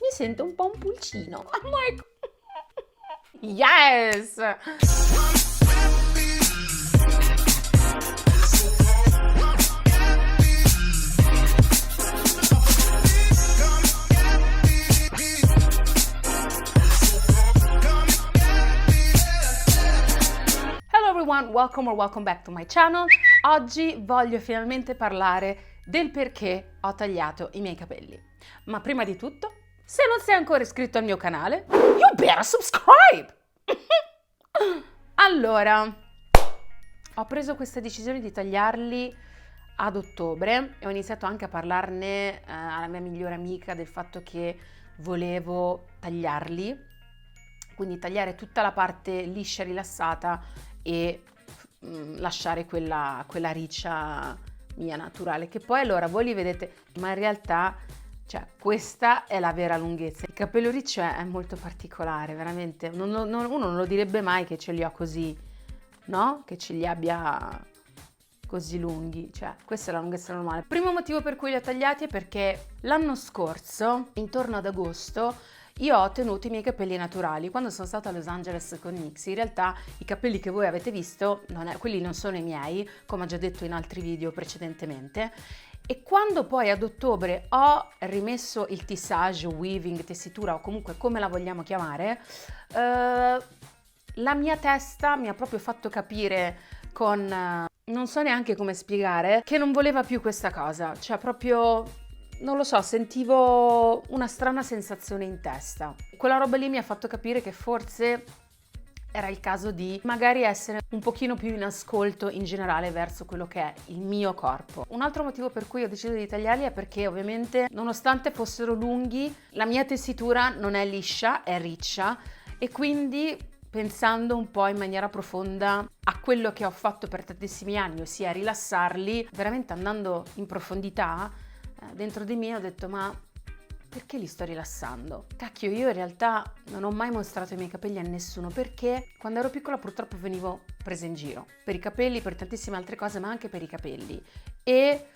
mi sento un po' un pulcino. I'm like, yes! Hello everyone, welcome back to my channel. Oggi voglio finalmente parlare del perché ho tagliato i miei capelli. Ma prima di tutto, se non sei ancora iscritto al mio canale, you better subscribe! Allora, ho preso questa decisione di tagliarli ad ottobre e ho iniziato anche a parlarne alla mia migliore amica del fatto che volevo tagliarli, quindi tagliare tutta la parte liscia, rilassata e lasciare quella riccia mia naturale, che poi allora voi li vedete, ma in realtà cioè questa è la vera lunghezza. Il capello riccio è molto particolare, veramente, uno non lo direbbe mai che ce li ho così, no? Che ce li abbia così lunghi, cioè questa è la lunghezza normale. Primo motivo per cui li ho tagliati è perché l'anno scorso, intorno ad agosto, io ho tenuto i miei capelli naturali. Quando sono stata a Los Angeles con Nixie, in realtà i capelli che voi avete visto, quelli non sono i miei, come ho già detto in altri video precedentemente. E quando poi ad ottobre ho rimesso il tissage, weaving, tessitura o comunque come la vogliamo chiamare, la mia testa mi ha proprio fatto capire con... non so neanche come spiegare, che non voleva più questa cosa. Cioè proprio... non lo so, sentivo una strana sensazione in testa. Quella roba lì mi ha fatto capire che forse era il caso di magari essere un pochino più in ascolto in generale verso quello che è il mio corpo. Un altro motivo per cui ho deciso di tagliarli è perché ovviamente, nonostante fossero lunghi, la mia tessitura non è liscia, è riccia e quindi pensando un po' in maniera profonda a quello che ho fatto per tantissimi anni, ossia rilassarli, veramente andando in profondità, dentro di me ho detto ma perché li sto rilassando? Cacchio, io in realtà non ho mai mostrato i miei capelli a nessuno perché quando ero piccola purtroppo venivo presa in giro per i capelli, per tantissime altre cose, ma anche per i capelli. E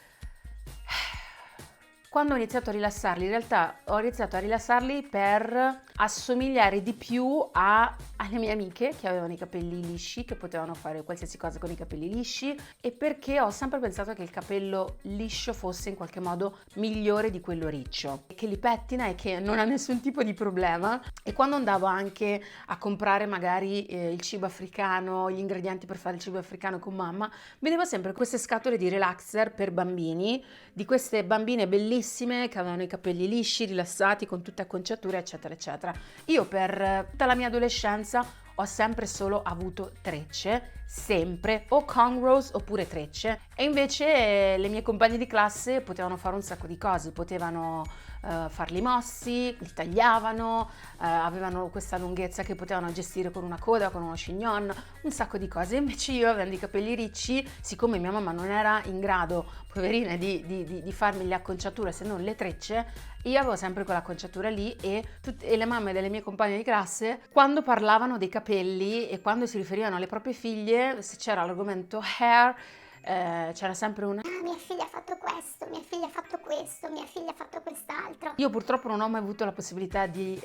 quando ho iniziato a rilassarli, in realtà ho iniziato a rilassarli per assomigliare di più alle mie amiche che avevano i capelli lisci, che potevano fare qualsiasi cosa con i capelli lisci, e perché ho sempre pensato che il capello liscio fosse in qualche modo migliore di quello riccio, che li pettina e che non ha nessun tipo di problema. E quando andavo anche a comprare magari il cibo africano, gli ingredienti per fare il cibo africano con mamma, vedevo sempre queste scatole di relaxer per bambini, di queste bambine bellissime che avevano i capelli lisci, rilassati, con tutte acconciature, eccetera, eccetera. Io per tutta la mia adolescenza ho sempre solo avuto trecce, sempre, o cornrows oppure trecce, e invece le mie compagne di classe potevano fare un sacco di cose, potevano farli mossi, li tagliavano, avevano questa lunghezza che potevano gestire con una coda, con uno chignon, un sacco di cose. Invece io, avendo i capelli ricci, siccome mia mamma non era in grado, poverina, di farmi le acconciature se non le trecce, io avevo sempre quell'acconciatura lì e le mamme delle mie compagne di classe, quando parlavano dei capelli e quando si riferivano alle proprie figlie, se c'era l'argomento hair, c'era sempre una mia figlia ha fatto questo, mia figlia ha fatto questo, mia figlia ha fatto quest'altro. Io purtroppo non ho mai avuto la possibilità di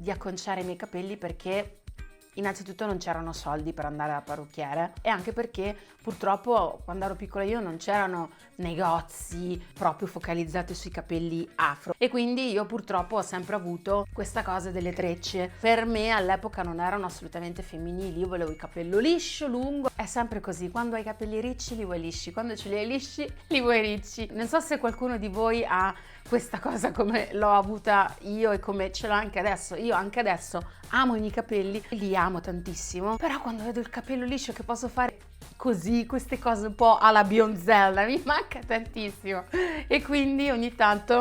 acconciare i miei capelli perché innanzitutto non c'erano soldi per andare alla parrucchiere e anche perché purtroppo quando ero piccola io non c'erano negozi proprio focalizzati sui capelli afro e quindi io purtroppo ho sempre avuto questa cosa delle trecce. Per me all'epoca non erano assolutamente femminili, io volevo il capello liscio, lungo, è sempre così, quando hai i capelli ricci li vuoi lisci, quando ce li hai lisci li vuoi ricci. Non so se qualcuno di voi ha questa cosa come l'ho avuta io e come ce l'ho anche adesso. Io anche adesso amo i miei capelli, li amo tantissimo, però quando vedo il capello liscio che posso fare così, queste cose un po' alla Bionzella, mi manca tantissimo e quindi ogni tanto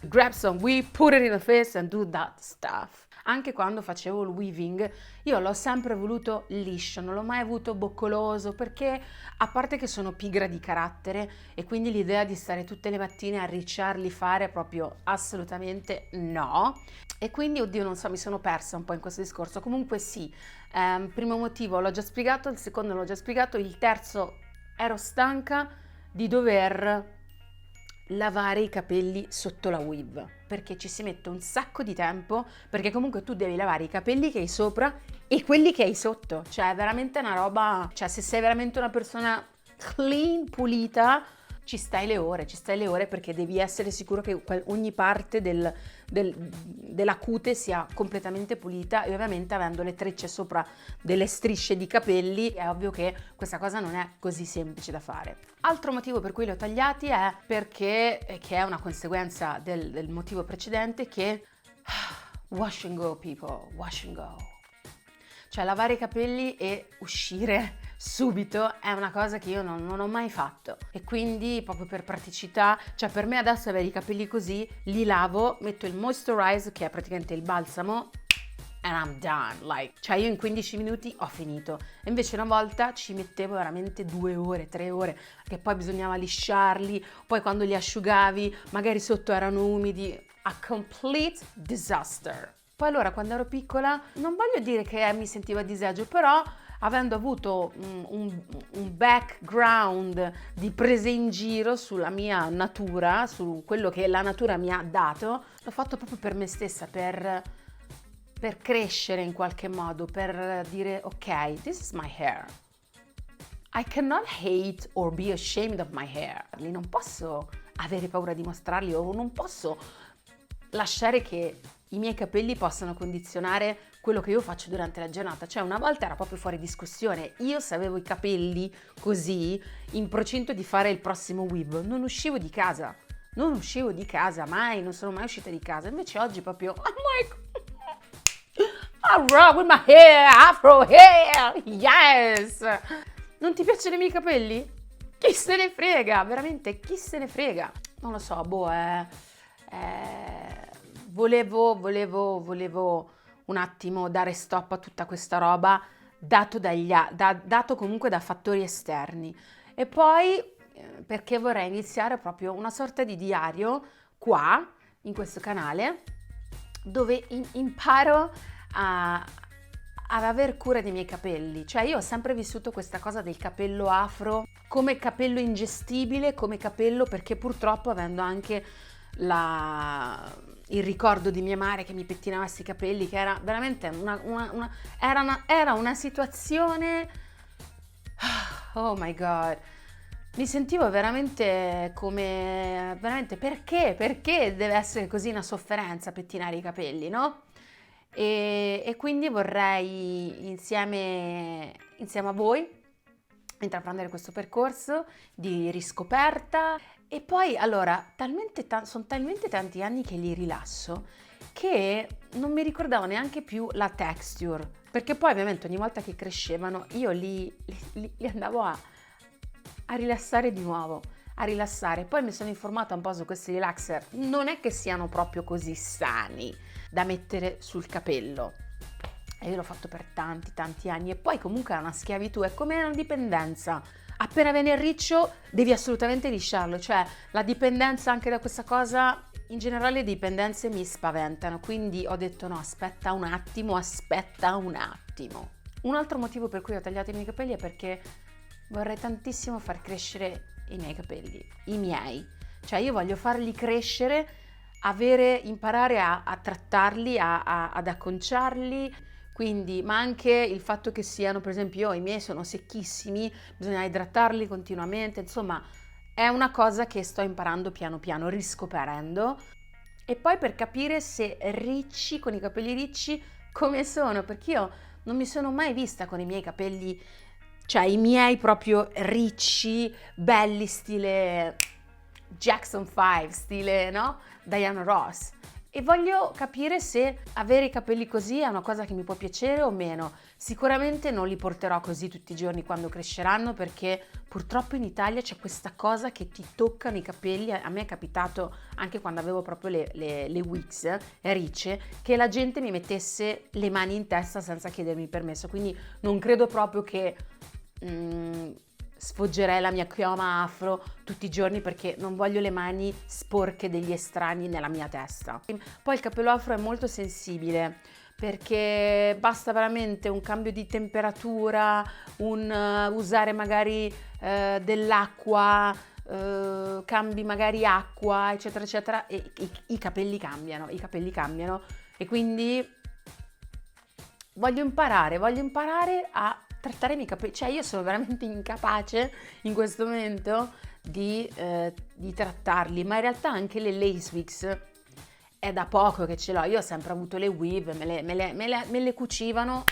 grab some weave, put it in the face and do that stuff. Anche quando facevo il weaving io l'ho sempre voluto liscio, non l'ho mai avuto boccoloso perché a parte che sono pigra di carattere e quindi l'idea di stare tutte le mattine a ricciarli fare proprio assolutamente no. E quindi oddio non so, mi sono persa un po' in questo discorso. Comunque sì, primo motivo l'ho già spiegato, il secondo l'ho già spiegato, il terzo ero stanca di dover lavare i capelli sotto la weave, perché ci si mette un sacco di tempo, perché comunque tu devi lavare i capelli che hai sopra e quelli che hai sotto, cioè è veramente una roba, cioè se sei veramente una persona clean, pulita, ci stai le ore perché devi essere sicuro che ogni parte della cute sia completamente pulita, e ovviamente avendo le trecce sopra delle strisce di capelli è ovvio che questa cosa non è così semplice da fare. Altro motivo per cui li ho tagliati è perché, che è una conseguenza del motivo precedente, che wash and go people, wash and go. Cioè lavare i capelli e uscire subito è una cosa che io non ho mai fatto, e quindi proprio per praticità, cioè per me adesso avere i capelli così, li lavo, metto il moisturizer che è praticamente il balsamo and I'm done, like, cioè io in 15 minuti ho finito, e invece una volta ci mettevo veramente 2 ore, 3 ore, che poi bisognava lisciarli, poi quando li asciugavi magari sotto erano umidi, a complete disaster. Poi allora quando ero piccola, non voglio dire che mi sentivo a disagio, però avendo avuto un background di prese in giro sulla mia natura, su quello che la natura mi ha dato, l'ho fatto proprio per me stessa, per crescere in qualche modo, per dire ok, this is my hair. I cannot hate or be ashamed of my hair. Non posso avere paura di mostrarli, o non posso lasciare che i miei capelli possano condizionare quello che io faccio durante la giornata. Cioè una volta era proprio fuori discussione, io se avevo i capelli così in procinto di fare il prossimo weave non uscivo di casa, mai, non sono mai uscita di casa. Invece oggi proprio I'm like I rock with my hair, afro hair, yes. Non ti piacciono i miei capelli? Chi se ne frega, veramente chi se ne frega. Non lo so, volevo un attimo dare stop a tutta questa roba, dato comunque da fattori esterni. E poi perché vorrei iniziare proprio una sorta di diario qua, in questo canale, dove imparo ad aver cura dei miei capelli. Cioè io ho sempre vissuto questa cosa del capello afro come capello ingestibile, come capello, perché purtroppo avendo anche il ricordo di mia madre che mi pettinava questi capelli, che era veramente era una situazione, oh my god, mi sentivo veramente come, veramente perché deve essere così una sofferenza pettinare i capelli, no? E quindi vorrei insieme a voi intraprendere questo percorso di riscoperta. E poi allora sono talmente tanti anni che li rilasso che non mi ricordavo neanche più la texture, perché poi ovviamente ogni volta che crescevano io li andavo a rilassare di nuovo, a rilassare. Poi mi sono informata un po' su questi relaxer, non è che siano proprio così sani da mettere sul capello, e io l'ho fatto per tanti anni, e poi comunque è una schiavitù, è come una dipendenza. Appena viene il riccio devi assolutamente lisciarlo, cioè la dipendenza anche da questa cosa, in generale le dipendenze mi spaventano, quindi ho detto no, aspetta un attimo. Un altro motivo per cui ho tagliato i miei capelli è perché vorrei tantissimo far crescere i miei capelli, cioè io voglio farli crescere, imparare a trattarli, ad acconciarli. Quindi, ma anche il fatto che siano, per esempio, i miei sono secchissimi, bisogna idratarli continuamente, insomma, è una cosa che sto imparando piano piano, riscoprendo. E poi per capire se ricci, con i capelli ricci, come sono, perché io non mi sono mai vista con i miei capelli, cioè i miei proprio ricci, belli, stile Jackson 5, stile, no? Diana Ross. E voglio capire se avere i capelli così è una cosa che mi può piacere o meno. Sicuramente non li porterò così tutti i giorni quando cresceranno, perché purtroppo in Italia c'è questa cosa che ti toccano i capelli. A me è capitato anche quando avevo proprio le wigs ricce, che la gente mi mettesse le mani in testa senza chiedermi permesso, quindi non credo proprio che sfoggerei la mia chioma afro tutti i giorni, perché non voglio le mani sporche degli estranei nella mia testa. Poi il capello afro è molto sensibile, perché basta veramente un cambio di temperatura, usare magari dell'acqua cambi magari acqua, eccetera, eccetera, e i capelli cambiano, e quindi voglio imparare a trattare i miei capelli, cioè io sono veramente incapace in questo momento di trattarli, ma in realtà anche le lace wigs è da poco che ce l'ho, io ho sempre avuto le weave, me le cucivano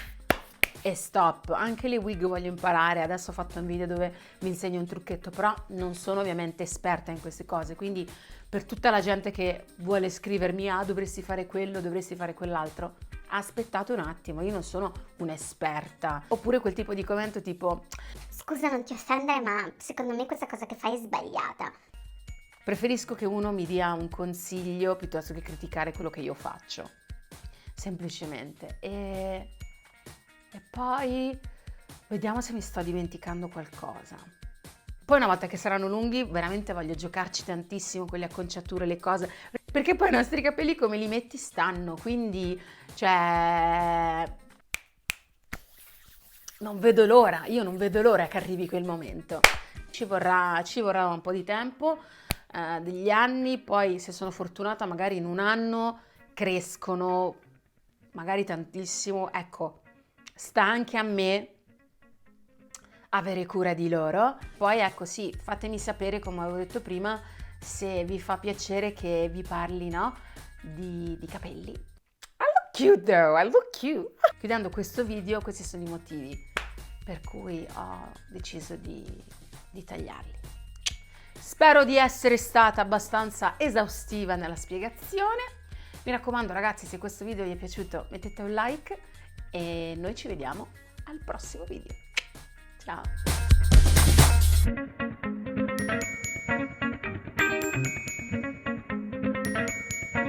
e stop. Anche le wig voglio imparare, adesso ho fatto un video dove vi insegno un trucchetto, però non sono ovviamente esperta in queste cose, quindi per tutta la gente che vuole scrivermi dovresti fare quello, dovresti fare quell'altro, aspettate un attimo, io non sono un'esperta. Oppure quel tipo di commento tipo Scusa, non ti offendere, ma secondo me questa cosa che fai è sbagliata. preferisco che uno mi dia un consiglio piuttosto che criticare quello che io faccio, semplicemente. E poi vediamo se mi sto dimenticando qualcosa. Poi una volta che saranno lunghi veramente voglio giocarci tantissimo con le acconciature, le cose, perché poi i nostri capelli come li metti stanno, quindi cioè non vedo l'ora che arrivi quel momento. Ci vorrà un po' di tempo, degli anni, poi se sono fortunata magari in un anno crescono magari tantissimo, ecco, sta anche a me avere cura di loro. Poi ecco, sì, fatemi sapere, come avevo detto prima, se vi fa piacere che vi parli, no, di capelli. I look cute though, I look cute. Chiudendo questo video, questi sono i motivi per cui ho deciso di tagliarli. Spero di essere stata abbastanza esaustiva nella spiegazione. Mi raccomando ragazzi, se questo video vi è piaciuto mettete un like e noi ci vediamo al prossimo video. Ciao!